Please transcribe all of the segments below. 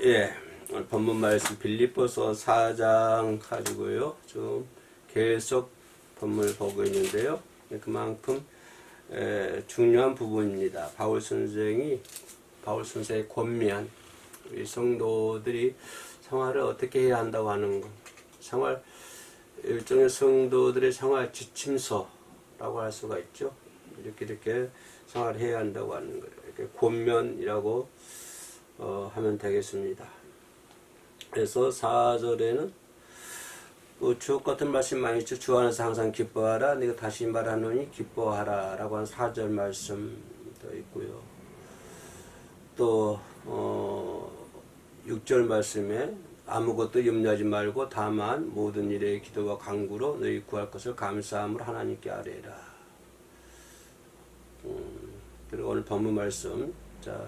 예, 오늘 본문 말씀 빌립보서 4장 가지고요. 좀 계속 본문을 보고 있는데요. 그만큼 중요한 부분입니다. 바울 선생의 권면, 우리 성도들이 생활을 어떻게 해야 한다고 하는 것, 생활 일종의 성도들의 생활 지침서라고 할 수가 있죠. 이렇게 생활해야 한다고 하는 거예요. 이렇게 권면이라고 하면 되겠습니다. 그래서 4절에는 주옥 같은 말씀 많이 있죠. 주 안에서 항상 기뻐하라. 내가 다시 말하노니 기뻐하라 라고 하는 4절 말씀도 있고요. 또 6절 말씀에 아무것도 염려하지 말고 다만 모든 일에 기도와 간구로 너희 구할 것을 감사함으로 하나님께 아뢰라. 그리고 오늘 본문 말씀, 자,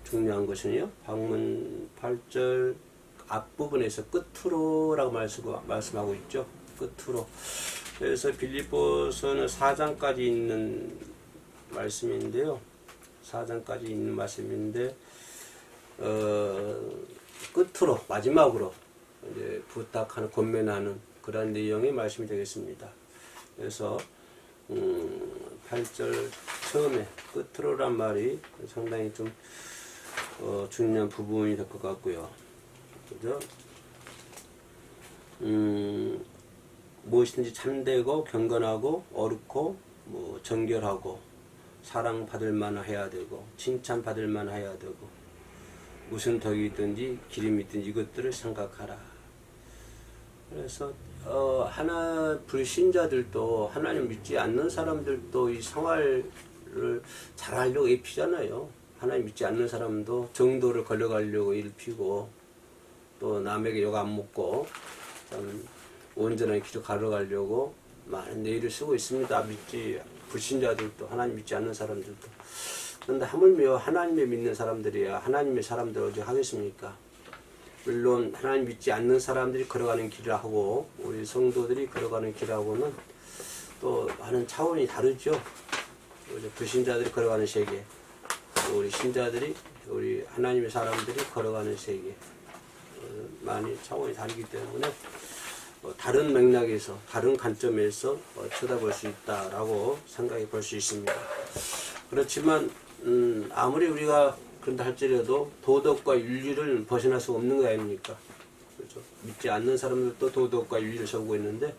중요한 것은요, 방문 8절 앞부분에서 끝으로라고 말씀하고 있죠. 끝으로. 그래서 빌립보서는 4장까지 있는 말씀인데요. 4장까지 있는 말씀인데, 끝으로, 마지막으로 이제 부탁하는, 권면하는 그런 내용의 말씀이 되겠습니다. 그래서 8절 처음에 끝으로란 말이 상당히 좀 중요한 부분이 될 것 같고요. 그죠? 무엇이든지 참되고 경건하고 옳고 정결하고 사랑받을 만해야 되고 칭찬받을 만해야 되고 무슨 덕이 있든지 기름이 있든지 이것들을 생각하라. 그래서 불신자들도 하나님 믿지 않는 사람들도 이 생활을 잘하려고 입히잖아요. 하나님 믿지 않는 사람도 정도를 걸려가려고 일피고 또 남에게 욕 안 먹고 좀 온전한 길을 가려가려고 많은 내일을 쓰고 있습니다. 불신자들도 하나님 믿지 않는 사람들도. 그런데 하물며 하나님을 믿는 사람들이야 하나님의 사람들 어디 하겠습니까? 물론 하나님 믿지 않는 사람들이 걸어가는 길하고 우리 성도들이 걸어가는 길하고는 또 하는 차원이 다르죠. 불신자들이 걸어가는 세계, 우리 신자들이, 우리 하나님의 사람들이 걸어가는 세계 많이 차원이 다르기 때문에 다른 맥락에서 다른 관점에서 쳐다볼 수 있다라고 생각해 볼 수 있습니다. 그렇지만 아무리 우리가 그런다 할지라도 도덕과 윤리를 벗어날 수 없는 거 아닙니까? 그렇죠? 믿지 않는 사람들도 도덕과 윤리를 세우고 있는데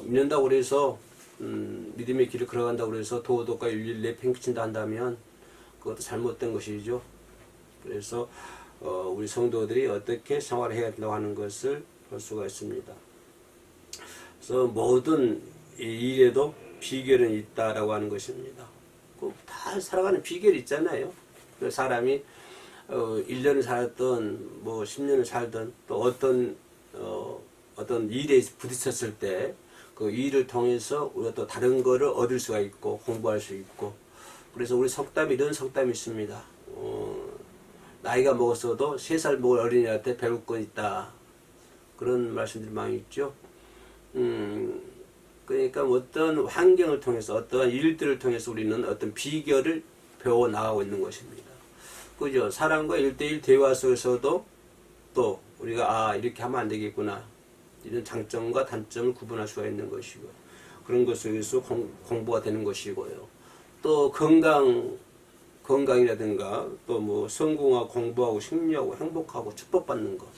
믿는다고 해서 믿음의 길을 걸어간다고 해서 도덕과 윤리를 내팽개친다 한다면 그것도 잘못된 것이죠. 그래서 우리 성도들이 어떻게 생활을 해야 된다고 하는 것을 볼 수가 있습니다. 그래서 모든 일에도 비결은 있다라고 하는 것입니다. 다 살아가는 비결이 있잖아요. 그 사람이 1년을 살았던 10년을 살던 또 어떤 일에 부딪혔을 때 그 일을 통해서 우리가 또 다른 거를 얻을 수가 있고 공부할 수 있고 그래서 우리 속담이 이런 속담이 있습니다. 나이가 먹었어도 3살 먹을 어린이한테 배울 건 있다. 그런 말씀들이 많이 있죠. 그러니까 어떤 환경을 통해서 어떠한 일들을 통해서 우리는 어떤 비결을 배워 나가고 있는 것입니다. 그죠? 사람과 1대1 대화 속에서도 또 우리가 이렇게 하면 안 되겠구나. 이런 장점과 단점을 구분할 수가 있는 것이고 그런 것 속에서 공부가 되는 것이고요. 또 건강이라든가 또 성공하고 공부하고 승리하고 행복하고 축복받는 것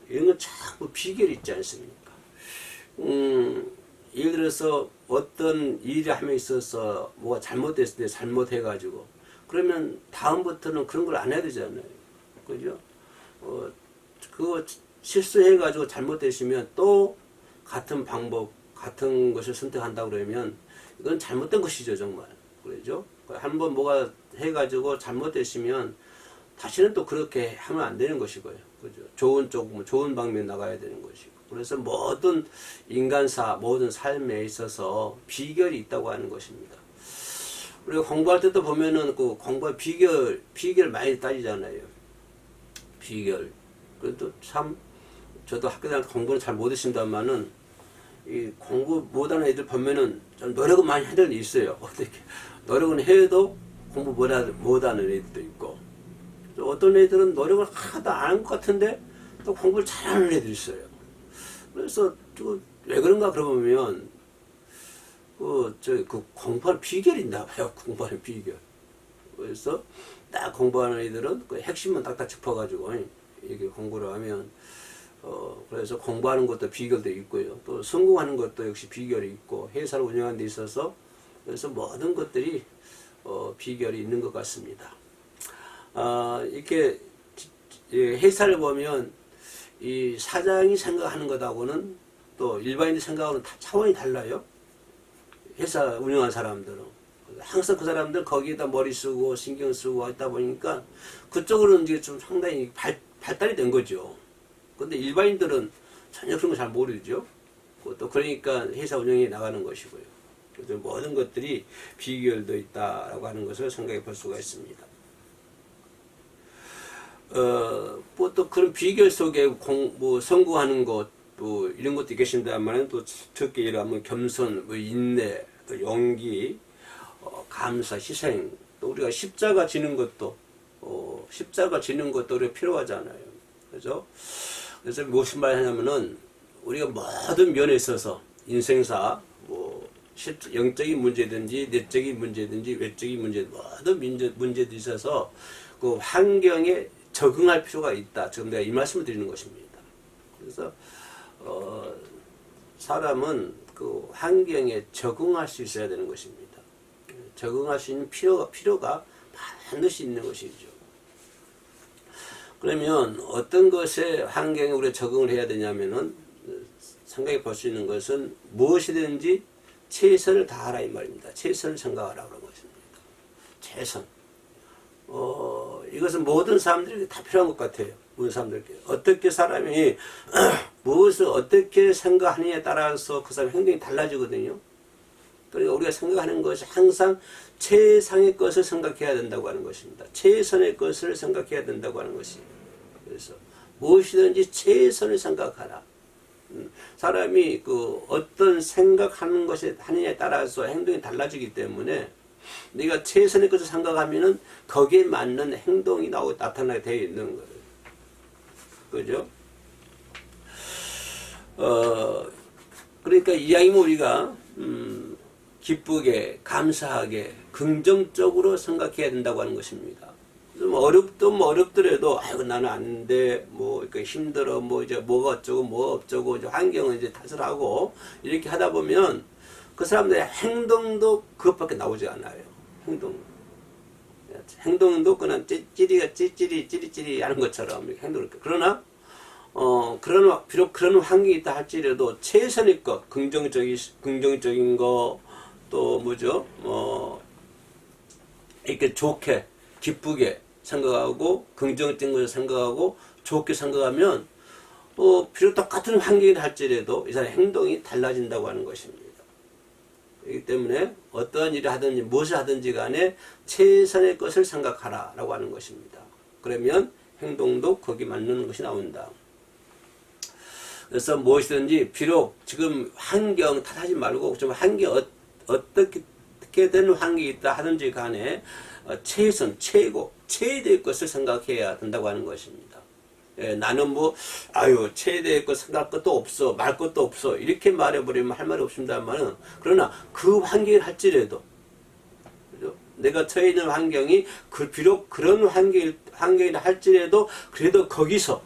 이런 건 전부 비결이 있지 않습니까? 예를 들어서 어떤 일을 함에 있어서 뭐가 잘못됐을 때 잘못해가지고 그러면 다음부터는 그런 걸 안 해야 되잖아요. 그죠? 그거 실수해가지고 잘못되시면 또 같은 방법, 같은 것을 선택한다 그러면 이건 잘못된 것이죠, 정말. 그러죠? 한번 뭐가 해가지고 잘못되시면 다시는 또 그렇게 하면 안 되는 것이고요. 그죠? 좋은 쪽, 좋은 방면에 나가야 되는 것이고. 그래서 모든 인간사, 모든 삶에 있어서 비결이 있다고 하는 것입니다. 우리가 공부할 때도 보면은 그 공부의 비결 많이 따지잖아요. 비결. 그래도 참, 저도 학교 다닐 때 공부는 잘 못했습니다만은, 이 공부 못하는 애들 보면은 좀 노력은 많이 하는 애들이 있어요. 어떻게. 노력은 해도 공부 못하는 애들도 있고, 또 어떤 애들은 노력을 하나도 안 한 것 같은데 또 공부를 잘하는 애들이 있어요. 그래서 왜 그런가 그러면 그 공부하는 비결이 있나 봐요. 공부하는 비결. 그래서 딱 공부하는 애들은 그 핵심만 딱딱 짚어가지고 이렇게 공부를 하면 그래서 공부하는 것도 비결도 있고요. 또 성공하는 것도 역시 비결이 있고 회사를 운영하는 데 있어서 그래서 모든 것들이 비결이 있는 것 같습니다. 이렇게 회사를 보면 이 사장이 생각하는 것하고는 또 일반인이 생각하는 차원이 달라요. 회사 운영하는 사람들은 항상 그 사람들 거기에다 머리 쓰고 신경 쓰고 하다 보니까 그쪽으로는 이제 좀 상당히 발달이 된 거죠. 근데 일반인들은 전혀 그런 거 잘 모르죠. 또 그러니까 회사 운영이 나가는 것이고요. 그래서 모든 것들이 비결도 있다라고 하는 것을 생각해 볼 수가 있습니다. 뭐 또 그런 비결 속에 성공하는 것, 또 이런 것도 있겠습니다만, 또 특히 예를 들면 겸손, 인내, 또 용기, 감사, 희생, 또 우리가 십자가 지는 것도 우리가 필요하잖아요. 그죠? 그래서 무슨 말 하냐면은, 우리가 모든 면에 있어서 인생사, 영적인 문제든지, 내적인 문제든지, 외적인 문제, 모든 문제도 있어서 그 환경에 적응할 필요가 있다. 지금 내가 이 말씀을 드리는 것입니다. 그래서 사람은 그 환경에 적응할 수 있어야 되는 것입니다. 적응할 수 있는 필요가 반드시 있는 것이죠. 그러면 어떤 것에 환경에 우리가 적응을 해야 되냐면은 생각해 볼 수 있는 것은 무엇이든지 최선을 다하라 이 말입니다. 최선을 생각하라 그런 것입니다. 최선. 이것은 모든 사람들에게 다 필요한 것 같아요. 모든 사람들에게. 어떻게 사람이 무엇을 어떻게 생각하느냐에 따라서 그 사람의 행동이 달라지거든요. 그러니까 우리가 생각하는 것이 항상 최상의 것을 생각해야 된다고 하는 것입니다. 최선의 것을 생각해야 된다고 하는 것입니다. 그래서 무엇이든지 최선을 생각하라. 사람이 그 어떤 생각하는 것이 하느냐에 따라서 행동이 달라지기 때문에 네가 최선의 것을 생각하면은 거기에 맞는 행동이 나타나게 되어 있는 거예요. 그죠? 그러니까 이왕이면 우리가 기쁘게, 감사하게, 긍정적으로 생각해야 된다고 하는 것입니다. 좀 어렵더라도, 아이고, 나는 안 돼, 힘들어, 이제 뭐가 어쩌고, 뭐 어쩌고, 이제 환경을 이제 탓을 하고, 이렇게 하다 보면, 그 사람들의 행동도 그것밖에 나오지 않아요. 행동도 그냥 찌리찌리 하는 것처럼 이렇게 행동을. 그러나, 비록 그런 환경이 있다 할지라도 최선의 것, 긍정적인 거, 또 이렇게 좋게, 기쁘게 생각하고, 긍정적인 것을 생각하고, 좋게 생각하면, 비록 똑같은 환경이다 할지라도 이 사람의 행동이 달라진다고 하는 것입니다. 그렇기 때문에 어떠한 일을 하든지 무엇을 하든지 간에 최선의 것을 생각하라 라고 하는 것입니다. 그러면 행동도 거기 맞는 것이 나온다. 그래서 무엇이든지 비록 지금 환경 탓하지 말고 좀 환경 어떻게 되는 환경이 있다 하든지 간에 최선, 최고, 최대의 것을 생각해야 된다고 하는 것입니다. 나는 최대의 것 생각할 것도 없어, 말 것도 없어, 이렇게 말해버리면 할 말이 없습니다만은, 그러나 그 환경을 할지라도, 그죠? 내가 처해 있는 환경이, 비록 그런 환경이라 할지라도, 그래도 거기서,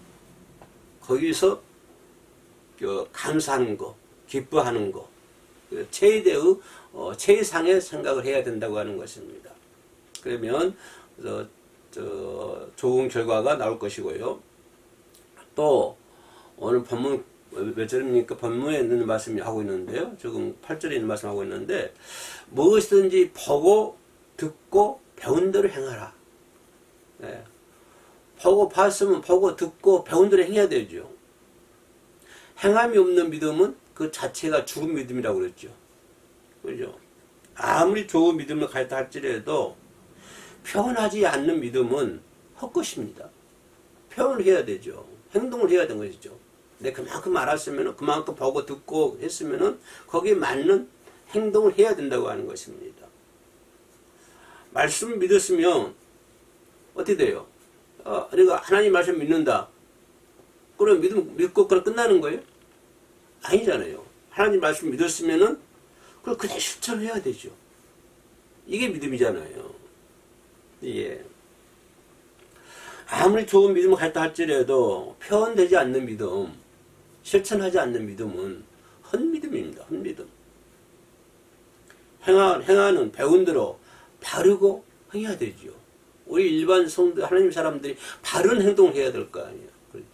감사하는 거, 기뻐하는 거, 최대의, 최상의 생각을 해야 된다고 하는 것입니다. 그러면, 좋은 결과가 나올 것이고요. 또 오늘 본문 몇 절입니까? 본문에 있는 말씀을 하고 있는데요. 지금 8절에 있는 말씀 하고 있는데 무엇이든지 보고 듣고 배운 대로 행하라. 네. 보고 봤으면 보고 듣고 배운 대로 행해야 되죠. 행함이 없는 믿음은 그 자체가 죽은 믿음이라고 그랬죠. 그죠? 아무리 좋은 믿음을 가졌다 할지라도 표현하지 않는 믿음은 헛것입니다. 표현을 해야 되죠. 행동을 해야 되는 것이죠. 내가 그만큼 알았으면 그만큼 보고 듣고 했으면 거기에 맞는 행동을 해야 된다고 하는 것입니다. 말씀 믿었으면 어떻게 돼요? 내가 하나님 말씀 믿는다. 그럼 믿고 그냥 끝나는 거예요? 아니잖아요. 하나님 말씀 믿었으면은 그걸 그냥 실천을 해야 되죠. 이게 믿음이잖아요. 예. 아무리 좋은 믿음을 갖다 할지라도 표현되지 않는 믿음, 실천하지 않는 믿음은 헛믿음입니다. 헛믿음. 행하는 배운 대로 바르고 행해야 되죠. 우리 일반 성도 하나님 사람들이 바른 행동을 해야 될 거 아니에요. 그렇죠.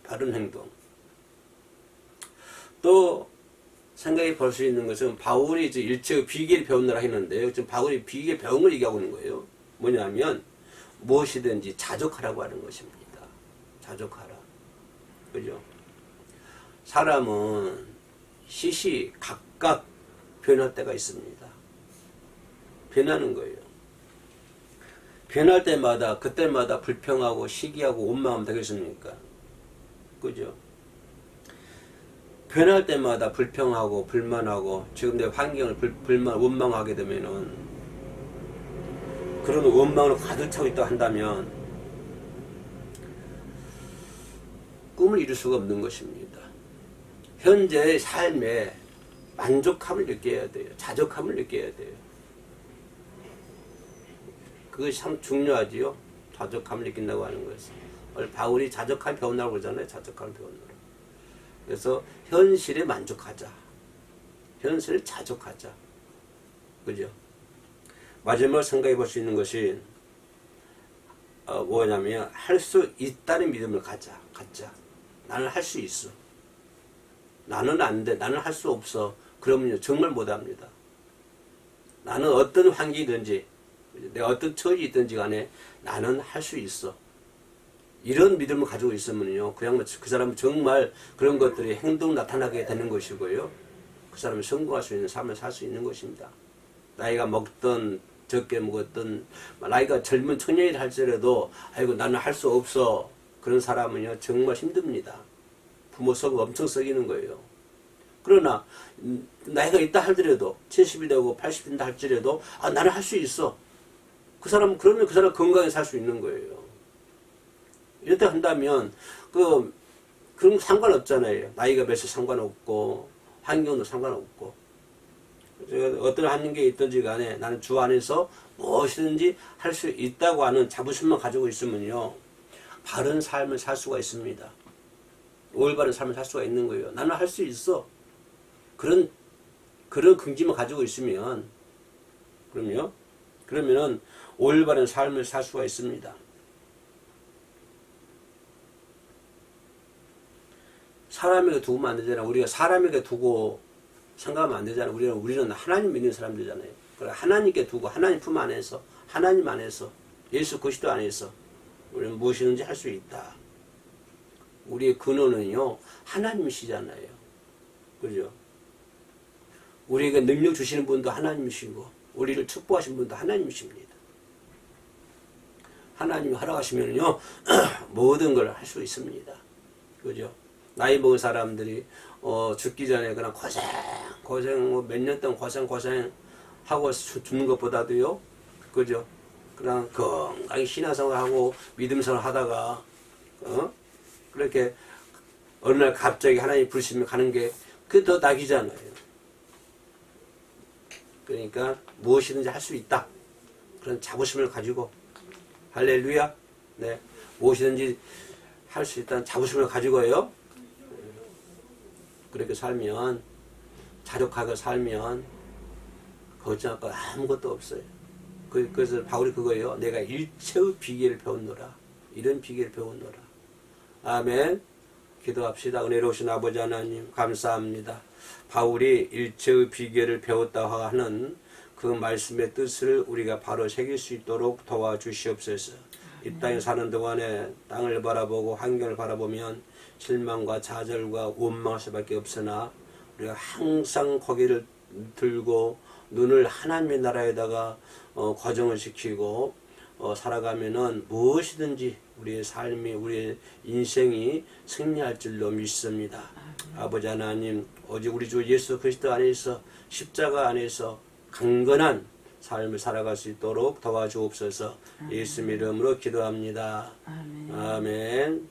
바른 행동. 또 생각해 볼 수 있는 것은 바울이 이제 일체의 비계를 배우느라 했는데요. 지금 바울이 비계 배운 걸 얘기하고 있는 거예요. 뭐냐면 무엇이든지 자족하라고 하는 것입니다. 자족하라. 그죠? 사람은 시시 각각 변할 때가 있습니다. 변하는 거예요. 변할 때마다 그때마다 불평하고 시기하고 원망하면 되겠습니까? 그죠? 변할 때마다 불평하고 불만하고 지금 내 환경을 불만 원망하게 되면은 그런 원망으로 가득 차고 있다 한다면 꿈을 이룰 수가 없는 것입니다. 현재의 삶에 만족함을 느껴야 돼요. 자족함을 느껴야 돼요. 그것이 참 중요하지요. 자족함을 느낀다고 하는 것은. 오늘 바울이 자족함 배운다고 그러잖아요. 자족함 배운다고. 그래서 현실에 만족하자. 현실에 자족하자. 그죠? 마지막으로 생각해 볼 수 있는 것이 뭐냐면 할 수 있다는 믿음을 갖자. 나는 할 수 있어. 나는 안 돼. 나는 할 수 없어. 그러면요 정말 못합니다. 나는 어떤 환경이든지 내가 어떤 처지에 있든지 간에 나는 할 수 있어. 이런 믿음을 가지고 있으면요 그냥 그 사람은 정말 그런 것들이 행동 나타나게 되는 것이고요. 그 사람은 성공할 수 있는 삶을 살 수 있는 것입니다. 나이가 먹든 적게 먹었든 나이가 젊은 청년이 할지라도 아이고 나는 할 수 없어. 그런 사람은요 정말 힘듭니다. 부모 속 엄청 썩이는 거예요. 그러나 나이가 있다 할지라도 70이 되고 80이 된다 할지라도 나는 할 수 있어. 그러면 그 사람 건강히 살 수 있는 거예요. 이렇게 한다면 그런 상관없잖아요. 나이가 몇이 상관없고 환경도 상관없고 어떤 환경에 있든지 간에 나는 주 안에서 무엇이든지 할 수 있다고 하는 자부심만 가지고 있으면요 바른 삶을 살 수가 있습니다. 올바른 삶을 살 수가 있는 거예요. 나는 할 수 있어. 그런 긍지만 가지고 있으면 그러면은 올바른 삶을 살 수가 있습니다. 사람에게 두면 안 되잖아. 우리가 사람에게 두고 생각하면 안 되잖아. 우리는 하나님 믿는 사람들이잖아요. 그래 하나님께 두고 하나님 품 안에서 하나님 안에서 예수 그리스도 안에서 우리는 무엇이든지 할 수 있다. 우리의 근원은요 하나님이시잖아요. 그죠? 우리에게 능력 주시는 분도 하나님이시고 우리를 축복하신 분도 하나님이십니다. 하나님이 허락하시면요 모든 걸 할 수 있습니다. 그죠? 나이 먹은 사람들이 죽기 전에 그냥 고생 몇 년 동안 고생하고 죽는 것보다도요, 그죠? 그냥 건강히 신앙생활하고 믿음생활 하다가 그렇게 어느 날 갑자기 하나님 부르시면 가는 게 그게 더 낙이잖아요. 그러니까 무엇이든지 할 수 있다. 그런 자부심을 가지고 할렐루야. 네, 무엇이든지 할 수 있다는 자부심을 가지고요. 그렇게 살면 자족하게 살면 걱정할 거 아무것도 없어요. 그래서 바울이 그거예요. 내가 일체의 비계를 배웠노라. 이런 비계를 배웠노라. 아멘. 기도합시다. 은혜로우신 아버지 하나님 감사합니다. 바울이 일체의 비계를 배웠다 하는 그 말씀의 뜻을 우리가 바로 새길 수 있도록 도와주시옵소서. 이 땅에 사는 동안에 땅을 바라보고 환경을 바라보면 실망과 좌절과 원망할 수밖에 없으나 우리가 항상 고개를 들고 눈을 하나님의 나라에다가 고정을 시키고 살아가면은 무엇이든지 우리의 삶이 우리의 인생이 승리할 줄로 믿습니다. 아버지 하나님 오직 우리 주 예수 그리스도 안에서 십자가 안에서 강건한 삶을 살아갈 수 있도록 도와주옵소서. 예수 이름으로 기도합니다. 아멘. 아멘.